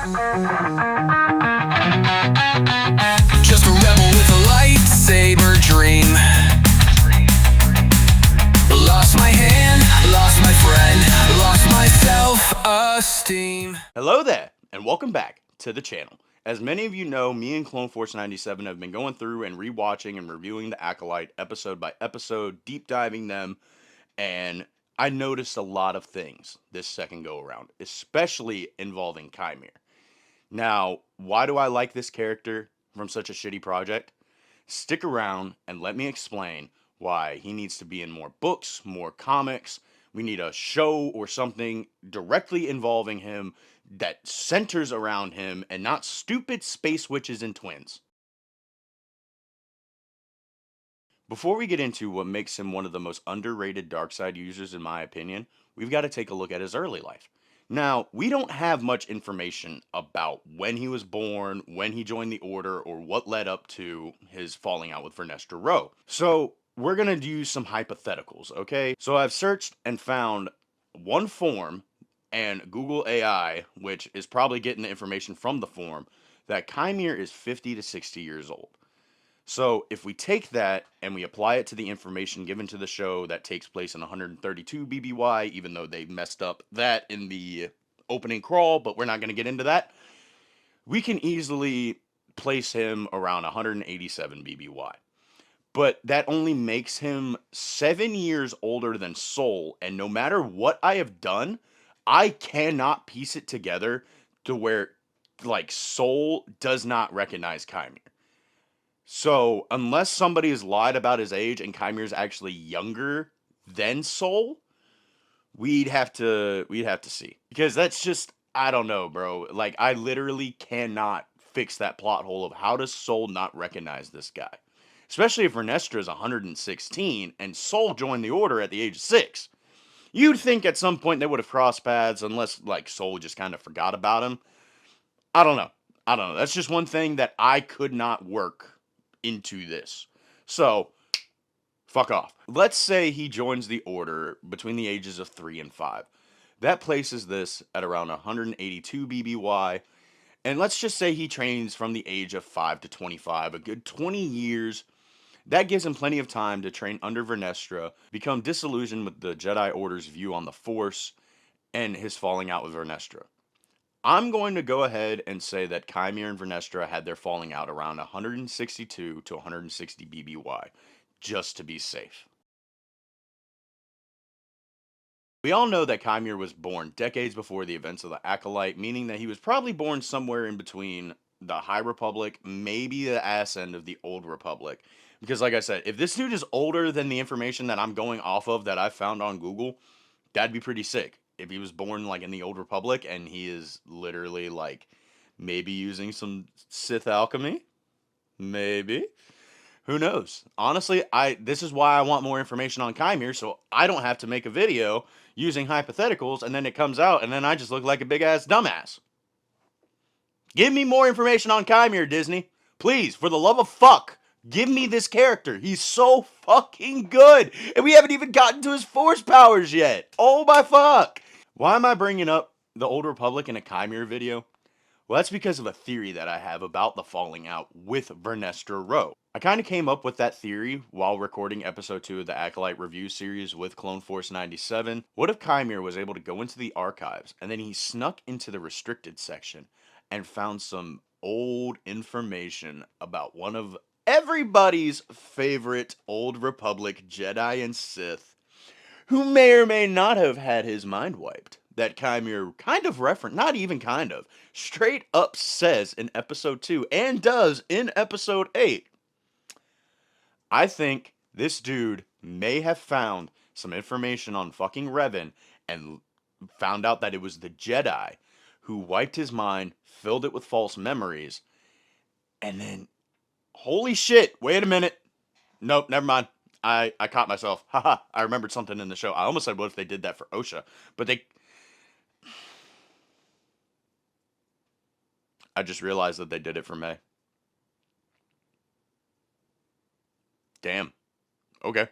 Just a rebel with a lightsaber dream. Lost my hand, lost my friend, lost my self-esteem. Hello there, and welcome back to the channel. As many of you know, me and Clone Force 97 have been going through and rewatching and reviewing the Acolyte episode by episode, deep diving them, and I noticed a lot of things this second go around, especially involving Qimir. Now, why do I like this character from such a shitty project? Stick around and let me explain why he needs to be in more books, more comics. We need a show or something directly involving him that centers around him and not stupid space witches and twins. Before we get into what makes him one of the most underrated darkside users in my opinion, we've got to take a look at his early life. Now, we don't have much information about when he was born, when he joined the Order, or what led up to his falling out with Verestra Row. So, we're going to use some hypotheticals, okay? So, I've searched and found one form and Google AI, which is probably getting the information from the form, that Qimir is 50 to 60 years old. So if we take that and we apply it to the information given to the show that takes place in 132 BBY, even though they messed up that in the opening crawl, but we're not going to get into that, we can easily place him around 187 BBY. But that only makes him 7 years older than Soul, and no matter what I have done, I cannot piece it together to where, like, Soul does not recognize Qimir. So, unless somebody has lied about his age and Chimir's actually younger than Soul, we'd have to see. Because that's just, I don't know, bro. Like, I literally cannot fix that plot hole of how does Soul not recognize this guy? Especially if Verestra is 116 and Soul joined the Order at the age of 6. You'd think at some point they would have crossed paths unless, like, Soul just kind of forgot about him. I don't know. That's just one thing that I could not work into this. So, fuck off. Let's say he joins the Order between the ages of 3 and 5. That places this at around 182 BBY. And let's just say he trains from the age of 5 to 25, a good 20 years. That gives him plenty of time to train under Verestra, become disillusioned with the Jedi Order's view on the Force, and his falling out with Verestra. I'm going to go ahead and say that Qimir and Verestra had their falling out around 162 to 160 BBY, just to be safe. We all know that Qimir was born decades before the events of the Acolyte, meaning that he was probably born somewhere in between the High Republic, maybe the ass end of the Old Republic. Because like I said, if this dude is older than the information that I'm going off of that I found on Google, that'd be pretty sick. If he was born like in the Old Republic and he is literally like maybe using some Sith alchemy, maybe. Who knows? Honestly, this is why I want more information on Qimir, so I don't have to make a video using hypotheticals and then it comes out and then I just look like a big ass dumbass. Give me more information on Qimir, Disney. Please, for the love of fuck. Give me this character. He's so fucking good. And we haven't even gotten to his Force powers yet. Oh my fuck. Why am I bringing up the Old Republic in a Qimir video? Well, that's because of a theory that I have about the falling out with Verestra Row. I kind of came up with that theory while recording episode 2 of the Acolyte review series with Clone Force 97. What if Qimir was able to go into the archives and then he snuck into the restricted section and found some old information about one of everybody's favorite Old Republic Jedi and Sith who may or may not have had his mind wiped? That Qimir kind of reference, not even kind of, straight up says in episode 2 and does in episode 8. I think this dude may have found some information on fucking Revan and found out that it was the Jedi who wiped his mind, filled it with false memories, and then, holy shit, wait a minute. Nope, never mind. I caught myself. Haha, I remembered something in the show. I almost said, what if they did that for Osha? But I just realized that they did it for May. Damn. Okay.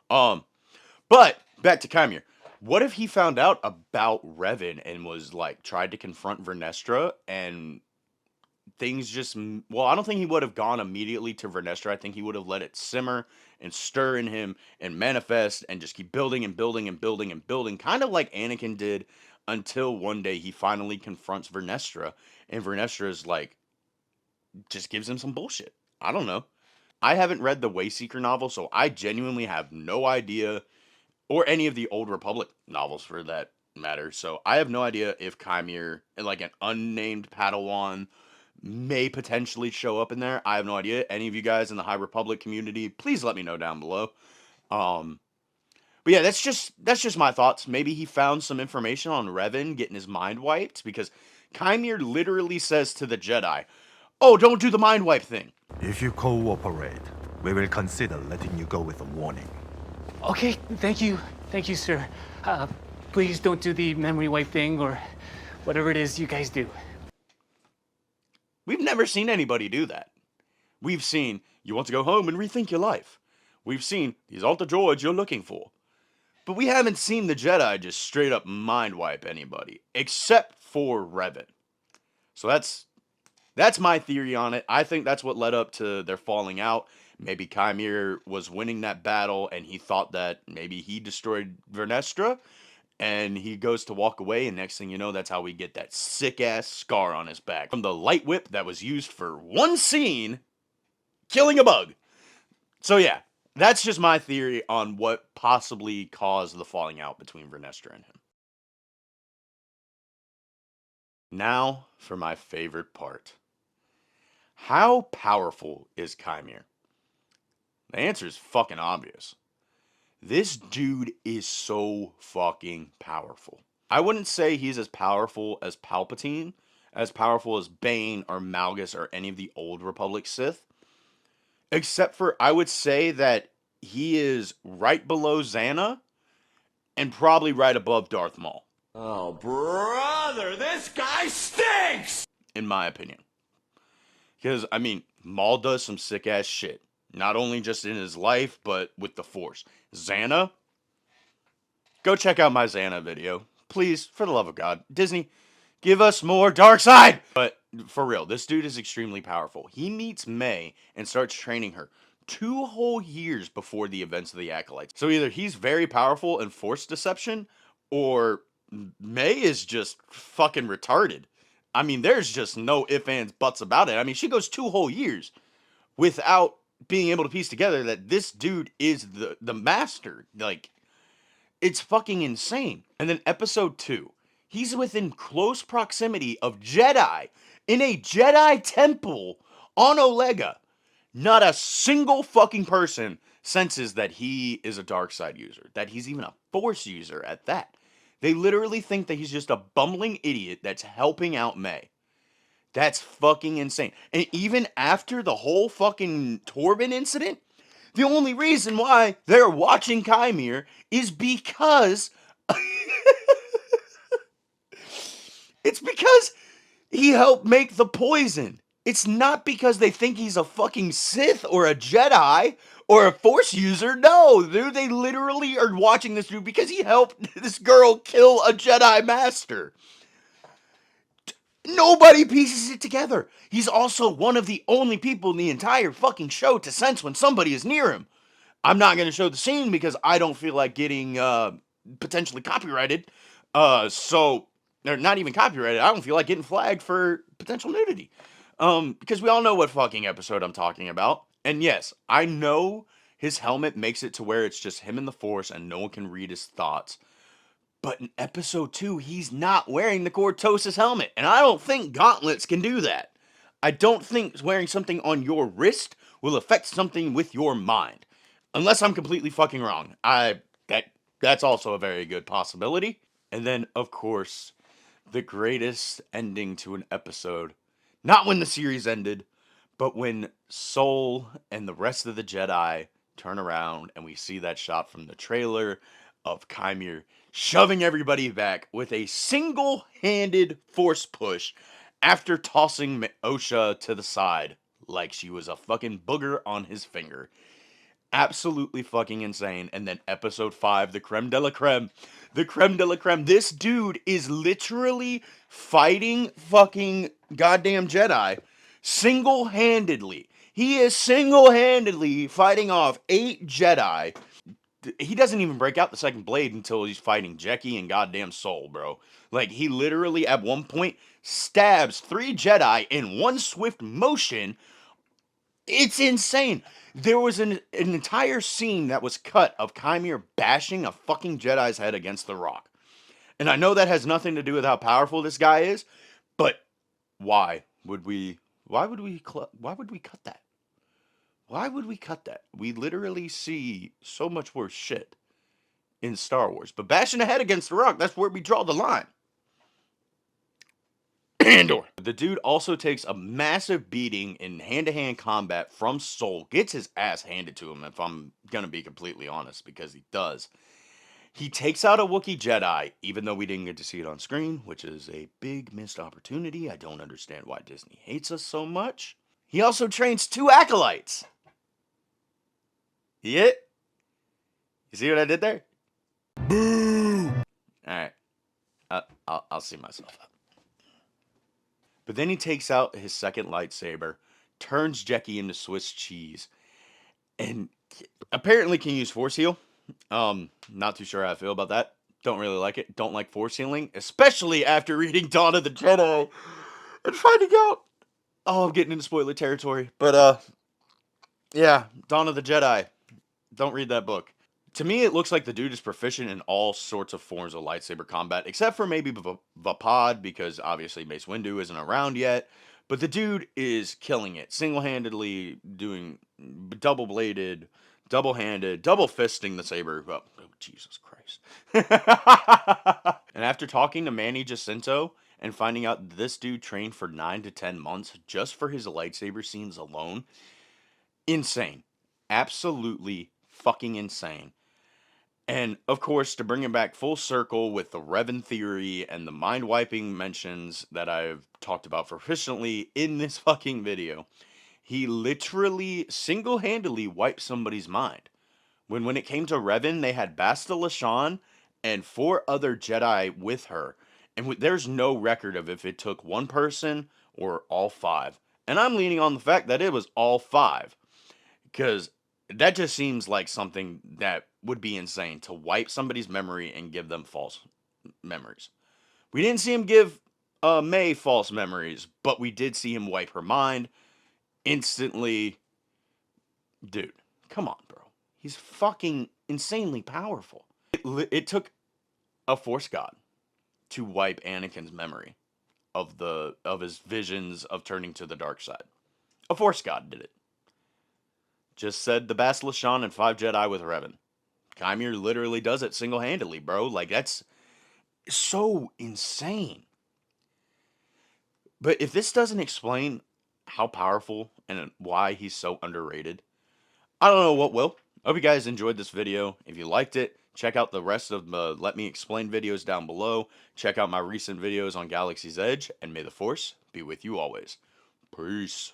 But back to Qimir. What if he found out about Revan and was like tried to confront Vernestra and things just well, I don't think he would have gone immediately to Vernestra. I think he would have let it simmer and stir in him and manifest and just keep building and building and building and building, kind of like Anakin did until one day he finally confronts Vernestra and Vernestra is like just gives him some bullshit. I don't know. I haven't read the Wayseeker novel, so I genuinely have no idea, or any of the Old Republic novels for that matter. So I have no idea if Qimir, like an unnamed Padawan, may potentially show up in there. I have no idea. Any of you guys in the High Republic community, please let me know down below. Um, but yeah, that's just my thoughts. Maybe he found some information on Revan getting his mind wiped because Qimir literally says to the Jedi, "Oh, don't do the mind wipe thing." If you cooperate, we will consider letting you go with a warning. Okay, thank you, sir. Please don't do the memory wipe thing or whatever it is you guys do. We've never seen anybody do that. We've seen you want to go home and rethink your life. We've seen these aren't the droids you're looking for. But we haven't seen the Jedi just straight up mind wipe anybody, except for Revan. So that's my theory on it. I think that's what led up to their falling out. Maybe Qimir was winning that battle and he thought that maybe he destroyed Vernestra and he goes to walk away and next thing you know that's how we get that sick ass scar on his back from the light whip that was used for one scene killing a bug. So yeah, that's just my theory on what possibly caused the falling out between Vernestra and him. Now for my favorite part. How powerful is Qimir? The answer is fucking obvious. This dude is so fucking powerful. I wouldn't say he's as powerful as Palpatine, as powerful as Bane or Malgus or any of the old Republic Sith. Except for, I would say that he is right below Xana and probably right above Darth Maul. Oh, brother, this guy stinks! In my opinion. Because, I mean, Maul does some sick ass shit. Not only just in his life, but with the Force. Xana? Go check out my Xana video. Please, for the love of God. Disney, give us more darkside! But, for real, this dude is extremely powerful. He meets May and starts training her 2 whole years before the events of the Acolytes. So either he's very powerful in Force deception, or May is just fucking retarded. I mean, there's just no ifs, ands, buts about it. I mean, she goes 2 whole years without being able to piece together that this dude is the master. Like, it's fucking insane. And then episode 2, he's within close proximity of Jedi in a Jedi temple on Olega. Not a single fucking person senses that he is a dark side user, that he's even a Force user at that. They literally think that he's just a bumbling idiot that's helping out May. That's fucking insane. And even after the whole fucking Torben incident, the only reason why they're watching Qimir is because it's because he helped make the poison. It's not because they think he's a fucking Sith or a Jedi or a Force user. No, dude, they literally are watching this dude because he helped this girl kill a Jedi Master. Nobody pieces it together. He's also one of the only people in the entire fucking show to sense when somebody is near him. I'm not going to show the scene because I don't feel like getting potentially copyrighted. Or not even copyrighted. I don't feel like getting flagged for potential nudity. Because we all know what fucking episode I'm talking about. And yes, I know his helmet makes it to where it's just him and the Force and no one can read his thoughts. But in episode 2, he's not wearing the Cortosis helmet. And I don't think gauntlets can do that. I don't think wearing something on your wrist will affect something with your mind. Unless I'm completely fucking wrong. That's also a very good possibility. And then, of course, the greatest ending to an episode. Not when the series ended, but when Soul and the rest of the Jedi turn around and we see that shot from the trailer of Qimir shoving everybody back with a single-handed Force push after tossing Osha to the side like she was a fucking booger on his finger. Absolutely fucking insane. And then episode 5, the creme de la creme. The creme de la creme. This dude is literally fighting fucking goddamn Jedi single-handedly. He is single-handedly fighting off 8 Jedi. He doesn't even break out the second blade until he's fighting Jecki and goddamn Soul, bro. Like, he literally, at one point, stabs 3 Jedi in one swift motion. It's insane. There was an entire scene that was cut of Qimir bashing a fucking Jedi's head against the rock. And I know that has nothing to do with how powerful this guy is, but why would we cut that? Why would we cut that? We literally see so much worse shit in Star Wars. But bashing a head against the rock, that's where we draw the line. Andor. The dude also takes a massive beating in hand-to-hand combat from Soul. Gets his ass handed to him, if I'm gonna be completely honest, because he does. He takes out a Wookiee Jedi, even though we didn't get to see it on screen, which is a big missed opportunity. I don't understand why Disney hates us so much. He also trains 2 acolytes. You see what I did there? Boo! Alright. I'll see myself out. But then he takes out his second lightsaber, turns Jecki into Swiss cheese, and apparently can use Force Heal. Not too sure how I feel about that. Don't really like it. Don't like Force Healing, especially after reading Dawn of the Jedi and finding out. Oh, I'm getting into spoiler territory. But, yeah, Dawn of the Jedi. Don't read that book. To me, it looks like the dude is proficient in all sorts of forms of lightsaber combat, except for maybe Vapad, because obviously Mace Windu isn't around yet. But the dude is killing it, single-handedly doing double-bladed, double-handed, double-fisting the saber. Oh, Jesus Christ. And after talking to Manny Jacinto and finding out this dude trained for 9 to 10 months just for his lightsaber scenes alone, insane. Absolutely fucking insane. And, of course, to bring it back full circle with the Revan theory and the mind-wiping mentions that I've talked about proficiently in this fucking video, he literally single-handedly wiped somebody's mind. When it came to Revan, they had Basta Lashan and 4 other Jedi with her. And there's no record of if it took one person or all 5. And I'm leaning on the fact that it was all 5. Because that just seems like something that would be insane, to wipe somebody's memory and give them false memories. We didn't see him give May false memories, but we did see him wipe her mind instantly. Dude, come on, bro. He's fucking insanely powerful. It took a Force God to wipe Anakin's memory of his visions of turning to the dark side. A Force God did it. Just said the Bast Lashan and 5 Jedi with Revan. Qimir literally does it single-handedly, bro. Like, that's so insane. But if this doesn't explain how powerful and why he's so underrated, I don't know what will. I hope you guys enjoyed this video. If you liked it, check out the rest of the Let Me Explain videos down below. Check out my recent videos on Galaxy's Edge, and may the Force be with you always. Peace.